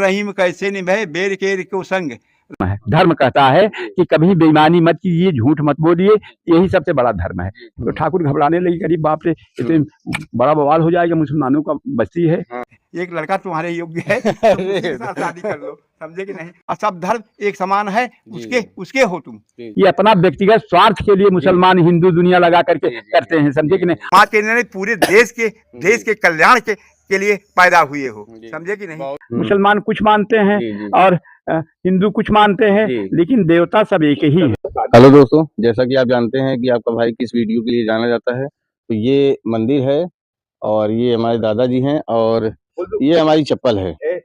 रहीम कैसे निभे बेर केर को संग। धर्म कहता है कि कभी बेईमानी मत कीजिए, झूठ मत बोलिए, यही सबसे बड़ा धर्म है। तो ठाकुर घबराने लगी, करीब बाप रे इतने बड़ा बवाल हो जाएगा, मुसलमानों का बस्ती है, एक लड़का तुम्हारे योग्य है तो उसके साथ शादी कर लो, समझे कि नहीं। और सब धर्म एक समान है, उसके हो तुम। ये अपना व्यक्तिगत स्वार्थ के लिए मुसलमान हिंदू दुनिया लगा करके करते हैं, समझे कि नहीं। माँ के पूरे देश के कल्याण के लिए पैदा हुए हो, समझे कि नहीं। मुसलमान कुछ मानते हैं और हिंदू कुछ मानते हैं, लेकिन देवता सब एक ही है। हेलो दोस्तों, जैसा कि आप जानते हैं कि आपका भाई किस वीडियो के लिए जाना जाता है, तो ये मंदिर है और ये हमारे दादाजी हैं और ये हमारी चप्पल है।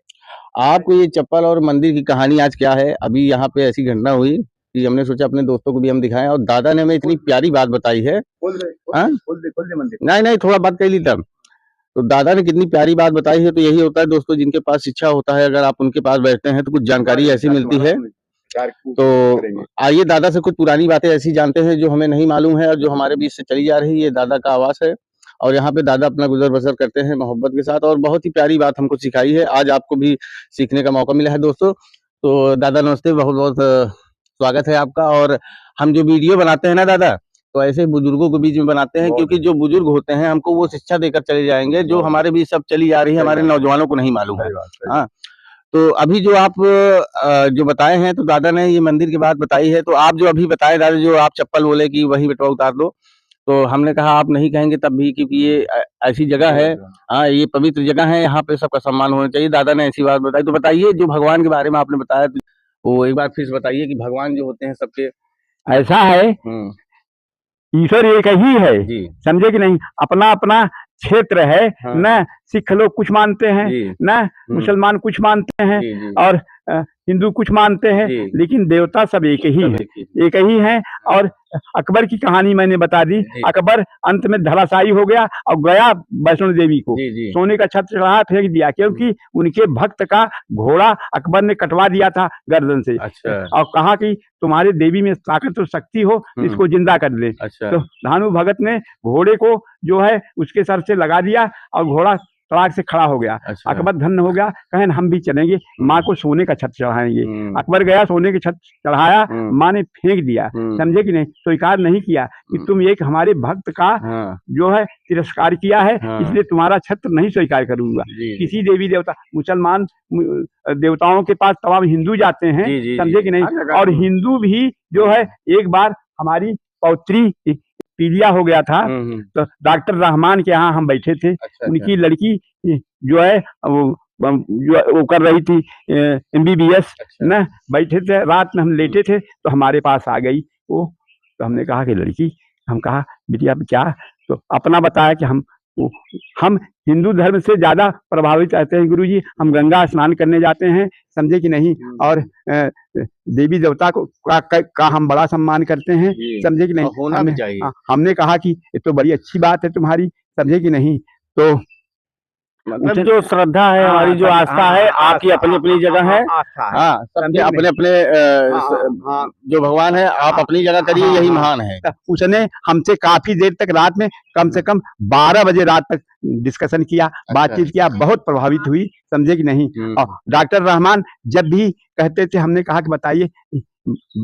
आपको ये चप्पल और मंदिर की कहानी आज क्या है, अभी यहाँ पे ऐसी घटना हुई कि हमने सोचा अपने दोस्तों को भी हम दिखाएं, और दादा ने हमें इतनी प्यारी बात बताई है। नहीं, थोड़ा बात कर ली तब। तो दादा ने कितनी प्यारी बात बताई है। तो यही होता है दोस्तों, जिनके पास शिक्षा होता है, अगर आप उनके पास बैठते हैं तो कुछ जानकारी ऐसी मिलती है। तो आइए दादा से कुछ पुरानी बातें ऐसी जानते हैं जो हमें नहीं मालूम है और जो हमारे बीच से चली जा रही है। ये दादा का आवास है और यहाँ पे दादा अपना गुजर बसर करते हैं मोहब्बत के साथ, और बहुत ही प्यारी बात हमको सिखाई है। आज आपको भी सीखने का मौका मिला है दोस्तों। तो दादा नमस्ते, बहुत बहुत स्वागत है आपका। और हम जो वीडियो बनाते हैं ना दादा, तो ऐसे बुजुर्गों के बीच में बनाते हैं, क्योंकि जो बुजुर्ग होते हैं हमको वो शिक्षा देकर चले जाएंगे जो हमारे बीच सब चली जा रही है, हमारे नौजवानों को नहीं मालूम है। हाँ, तो अभी जो आप जो बताए हैं, तो दादा ने ये मंदिर की बात बताई है। तो आप जो अभी बताए दादा, जो आप चप्पल बोले कि वही बेटवा उतार दो, तो हमने कहा आप नहीं कहेंगे तब भी, क्योंकि ये ऐसी जगह है। हाँ, ये पवित्र जगह है, यहाँ पे सबका सम्मान होना चाहिए। दादा ने ऐसी बात बताई। तो बताइए, जो भगवान के बारे में आपने बताया, तो वो एक बार फिर से बताइए कि भगवान जो होते हैं सबके। ऐसा है, ईश्वर एक ही है, समझे कि नहीं। अपना अपना क्षेत्र है। हाँ। न सिख लोग कुछ मानते हैं, न मुसलमान कुछ मानते हैं, और हिंदू कुछ मानते हैं, लेकिन देवता सब एक ही है, एक ही है। और अकबर की कहानी मैंने बता दी। अकबर अंत में धराशायी हो गया और गया वैष्णो देवी को सोने का छत्र चढ़ा फेंक दिया, क्योंकि उनके भक्त का घोड़ा अकबर ने कटवा दिया था गर्दन से। अच्छा। और कहा कि तुम्हारे देवी में ताकत और शक्ति हो, इसको जिंदा कर ले। अच्छा। तो भानु भगत ने घोड़े को जो है उसके सर से लगा दिया और घोड़ा तड़ाक से खड़ा हो गया। अच्छा। अकबर धन्य हो गया, कहें हम भी चलेंगे, माँ को सोने का छत्र चढ़ाएंगे। अकबर गया, सोने के छत्र चढ़ाया, माँ ने फेंक दिया, समझे कि नहीं। स्वीकार नहीं किया कि तुम एक हमारे भक्त का जो है तिरस्कार किया है, इसलिए तुम्हारा छत्र नहीं स्वीकार करूंगा। किसी देवी देवता, मुसलमान देवताओं के पास तमाम हिंदू जाते हैं, समझे कि नहीं। और हिंदू भी जो है, एक बार हमारी पौत्री पीलिया हो गया था, तो डॉक्टर रहमान के यहाँ हम बैठे थे। अच्छा, उनकी लड़की जो है वो कर रही थी MBBS। अच्छा। ना बैठे थे, रात में हम लेटे थे तो हमारे पास आ गई वो। तो हमने कहा कि लड़की, हम कहा बिटिया क्या, तो अपना बताया कि हम हिंदू धर्म से ज्यादा प्रभावित रहते हैं गुरुजी, हम गंगा स्नान करने जाते हैं, समझे कि नहीं। और देवी देवता का हम बड़ा सम्मान करते हैं, समझे कि नहीं। होना भी चाहिए। हमने कहा कि ये तो बड़ी अच्छी बात है तुम्हारी, समझे कि नहीं। तो मतलब जो श्रद्धा है, हमारी जो आस्था है, आपकी अपनी अपनी जगह है। हाँ, सबके अपने अपने जो भगवान है, आप अपनी जगह करिए, यही महान है। उसने हमसे काफी देर तक रात में, कम से कम 12 बजे रात तक डिस्कशन किया। अच्छा। बातचीत किया, बहुत प्रभावित हुई, समझे कि नहीं। और डॉक्टर रहमान जब भी कहते थे, हमने कहा कि बताइए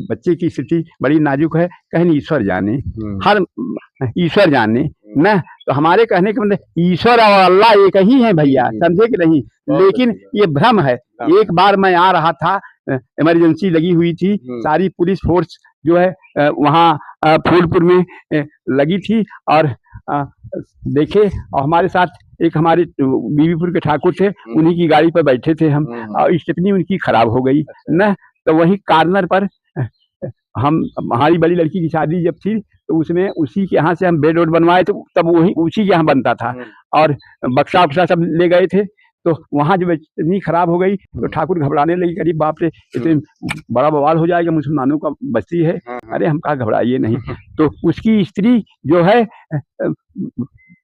बच्चे की स्थिति बड़ी नाजुक है, कहीं ईश्वर जाने, हर ईश्वर जाने न। तो हमारे कहने के मतलब ईश्वर और अल्लाह एक ही है भैया, समझे कि नहीं। लेकिन ये भ्रम है। एक बार मैं आ रहा था, इमरजेंसी लगी हुई थी, सारी पुलिस फोर्स जो है वहाँ फूलपुर में लगी थी, और देखे, और हमारे साथ एक हमारे बीबीपुर के ठाकुर थे, उन्हीं की गाड़ी पर बैठे थे हम, और स्टेपनी उनकी खराब हो गई न। तो वही कार्नर पर हमारी बड़ी लड़की की शादी जब थी, तो उसमें उसी के यहाँ से हम बेड वोड बनवाए, तो तब वही उसी के यहाँ बनता था, और बक्सा उक्सा सब ले गए थे। तो वहाँ जब इतनी खराब हो गई तो ठाकुर घबराने लगी, करीब बाप रे इतने बड़ा बवाल हो जाएगा, मुसलमानों का बस्ती है। अरे हम कहा घबराइए नहीं। तो उसकी स्त्री जो है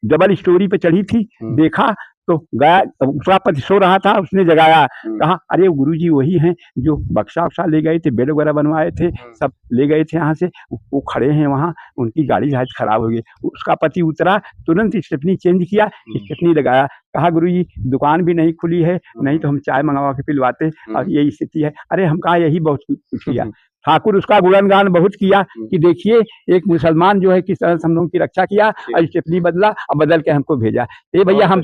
डबल स्टोरी पे चढ़ी थी, देखा तो गया, उसका पति सो रहा था, उसने जगाया, कहा अरे गुरुजी वही हैं जो बक्सा वक्सा ले गए थे, बेड वगैरह बनवाए थे, सब ले गए थे यहाँ से, वो खड़े हैं वहाँ, उनकी गाड़ी आज खराब हो गई। उसका पति उतरा, तुरंत स्टेपनी चेंज किया, स्टेपनी लगाया, कहा गुरुजी दुकान भी नहीं खुली है, नहीं तो हम चाय मंगवा के पिलवाते, और यही स्थिति है। अरे हम कहा यही बहुत कुछ किया। ठाकुर उसका गुणगान बहुत किया कि देखिए एक मुसलमान जो है किस तरह से हम लोगों की रक्षा किया, और स्टेपनी बदला और बदल के हमको भेजा। ए भैया हम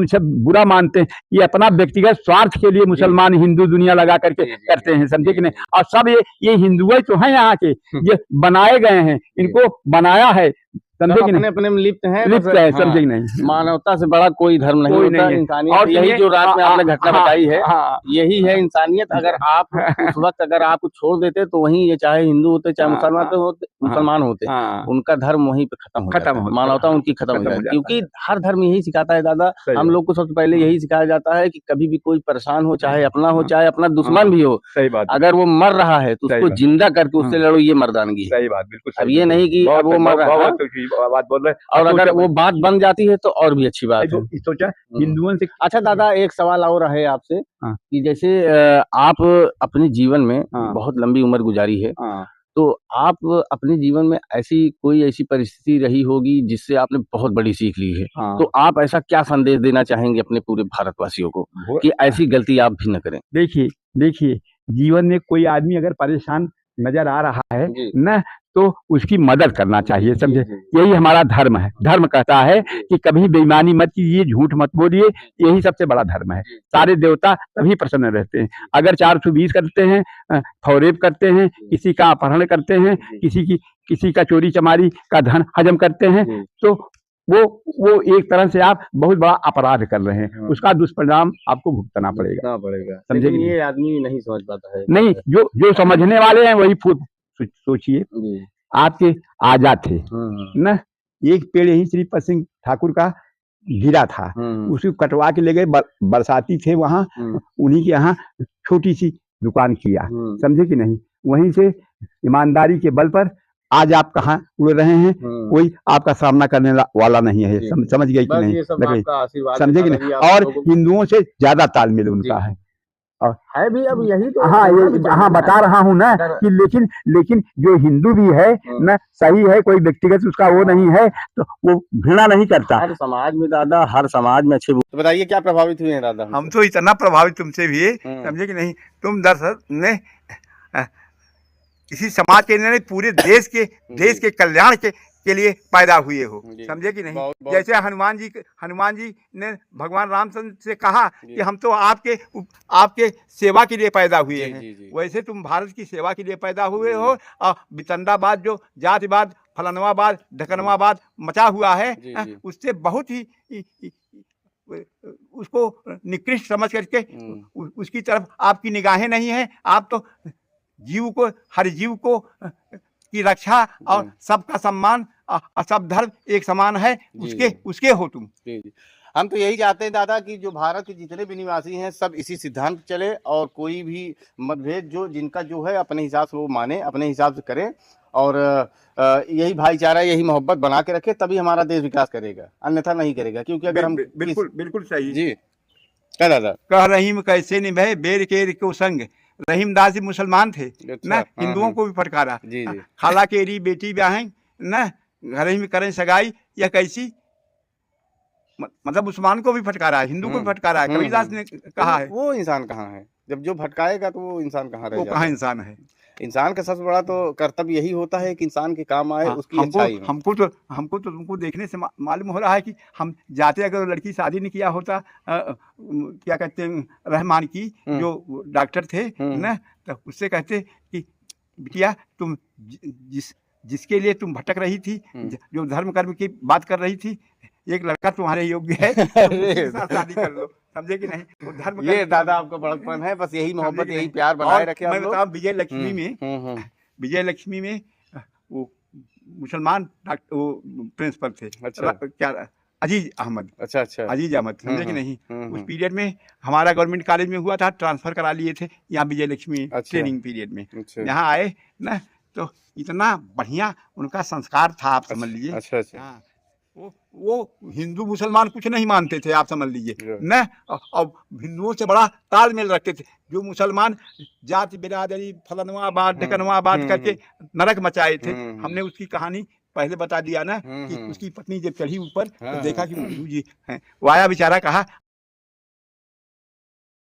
सब बुरा मानते हैं, ये अपना व्यक्तिगत स्वार्थ के लिए मुसलमान हिंदू दुनिया लगा करके करते हैं, समझे कि नहीं। और सब ये हिंदू तो हैं यहाँ के, ये बनाए गए हैं, इनको बनाया है, समझे कि नहीं, अपने में लिप्त है, समझे कि नहीं। मानवता से बड़ा कोई धर्म नहीं होता, इंसानियत। और यही जो रात में आपने घटना बताई है, यही है इंसानियत। अगर आप उस वक्त अगर आप छोड़ देते तो वहीं ये चाहे हिंदू होते चाहे मुसलमान होते, उनका धर्म वहीं पे खत्म हो जाता, मानवता उनकी खत्म हो जाती। क्योंकि हर धर्म यही सिखाता है दादा, हम लोग को सबसे पहले यही सिखाया जाता है कि कभी भी कोई परेशान हो, चाहे अपना हो चाहे अपना दुश्मन भी हो, सही बात, अगर वो मर रहा है तो उसको जिंदा करके उससे लड़ो, ये मर्दानगी है। सही बात, बिल्कुल। अब ये नहीं कि अब वो मर रहा है बात बोल रहे, और अगर वो बात बन जाती है तो और भी अच्छी बात है। सोचा हिंदुओं से। अच्छा दादा, एक सवाल और है आपसे कि जैसे आप अपने जीवन में बहुत लंबी उम्र गुजारी है, तो आप अपने जीवन में कोई ऐसी परिस्थिति रही होगी जिससे आपने बहुत बड़ी सीख ली है, तो आप ऐसा क्या संदेश देना चाहेंगे अपने पूरे भारतवासियों को कि ऐसी गलती आप भी न करें? देखिए जीवन में कोई आदमी अगर परेशान नजर आ रहा है न, तो उसकी मदद करना चाहिए, समझे। यही हमारा धर्म है। धर्म कहता है कि कभी बेईमानी मत कीजिए, झूठ मत बोलिए, यही सबसे बड़ा धर्म है। सारे देवता तभी प्रसन्न रहते हैं। अगर 420 करते हैं, फौरेब करते हैं, किसी का अपहरण करते हैं, किसी का चोरी चमारी का धन हजम करते हैं, तो वो एक तरह से आप बहुत बड़ा अपराध कर रहे हैं, उसका दुष्परिणाम आपको भुगतना पड़ेगा, समझे। ये आदमी नहीं समझ पाता है। नहीं, जो समझने वाले हैं वही सोचिए। आपके आजाद थे न, एक पेड़ यही श्री पत सिंह ठाकुर का गिरा था, उसको कटवा के ले गए, बरसाती थे वहां, उन्हीं के यहाँ छोटी सी दुकान किया, समझे कि नहीं। वहीं से ईमानदारी के बल पर आज आप कहाँ उड़ रहे हैं, कोई आपका सामना करने वाला नहीं है, समझ गए कि नहीं, समझे कि नहीं। और हिंदुओं से ज्यादा तालमेल उनका है, और है भी। अब यही तो हाँ बता रहा हूँ ना कि लेकिन जो हिंदू भी है ना, सही है, कोई व्यक्तिगत उसका वो नहीं है, तो वो घृणा नहीं करता। हर समाज में दादा, हर समाज में अच्छे। तो बताइए क्या प्रभावित हुए हैं दादा? हम तो इतना प्रभावित तुमसे भी है, समझे कि नहीं। तुम दरअसल ने किसी समाज के नहीं, पूरे देश के कल्याण के लिए पैदा हुए हो, समझे कि नहीं। जैसे हनुमान जी ने भगवान रामचंद्र से कहा कि हम तो आपके सेवा के लिए पैदा हुए हैं, वैसे तुम भारत की सेवा के लिए पैदा हुए हो। और वितंडावाद, जो जातिवाद, फलानवाबाद, ढकनवाबाद मचा हुआ है, उससे बहुत ही उसको निकृष्ट समझ करके उसकी तरफ आपकी निगाहें नहीं है। आप तो हर जीव को की रक्षा और सबका सम्मान, सब धर्म एक समान है, उसके हो तुम। हम तो यही चाहते हैं दादा कि जो भारत के जितने भी निवासी हैं सब इसी सिद्धांत चले, और कोई भी मतभेद जिनका जो है अपने हिसाब से वो माने, अपने हिसाब से करें, और यही भाईचारा, यही मोहब्बत बना के रखे, तभी हमारा देश विकास करेगा, अन्यथा नहीं करेगा। क्योंकि अगर हम बिल्कुल सही जी क्या दादा कह रहीम कैसे निभे बेर केर को संग। रहीमदास जी मुसलमान थे न, हिंदुओं को भी फटकारा, खाला केरी बेटी ब्याहें न, घर ही में करें सगाई, या कैसी, मतलब मुसलमान को भी फटकारा है, हिंदू को भी फटकारा है। कबीरदास ने कहा है, वो इंसान कहाँ है जब जो भटकाएगा, तो वो इंसान कहाँ रहेगा, वो कहाँ इंसान है। इंसान का सबसे बड़ा तो कर्तव्य यही होता है कि इंसान के काम आए, उसकी अच्छाई। हमको तो तुमको देखने से मालूम हो रहा है कि हम जाते, अगर लड़की शादी नहीं किया होता, क्या कहते हैं, रहमान की जो डॉक्टर थे ना, तो उससे कहते कि बिटिया तुम जिसके लिए तुम भटक रही थी, जो धर्म कर्म की बात कर रही थी, एक लड़का तुम्हारे योग्य है, शादी कर लो, समझे कि नहीं। वो धर्म, ये दादा आपका बड़कपन है, बस यही मोहब्बत, यही प्यार बनाए रखे। मैं बताऊं, विजय लक्ष्मी में वो मुसलमान वो प्रिंसिपल थे, क्या अजीज अहमद, अच्छा अजीज अहमद, समझे कि नहीं। उस पीरियड में हमारा गवर्नमेंट कॉलेज में हुआ था, ट्रांसफर करा लिए थे यहाँ विजय लक्ष्मी ट्रेनिंग पीरियड में। यहाँ आए ना, तो इतना बढ़िया उनका संस्कार था, आप समझ लीजिए। अच्छा। वो हिंदू मुसलमान कुछ नहीं मानते थे, आप समझ लीजिए न। और हिंदुओं से बड़ा तालमेल रखते थे। जो मुसलमान जाति बिरादरी फलनवा बात ढकनवा बात करके नरक मचाए थे, हमने उसकी कहानी पहले बता दिया ना कि उसकी पत्नी जब चढ़ी ऊपर तो देखा कि गुरु जी हैं, वो आया बेचारा, कहा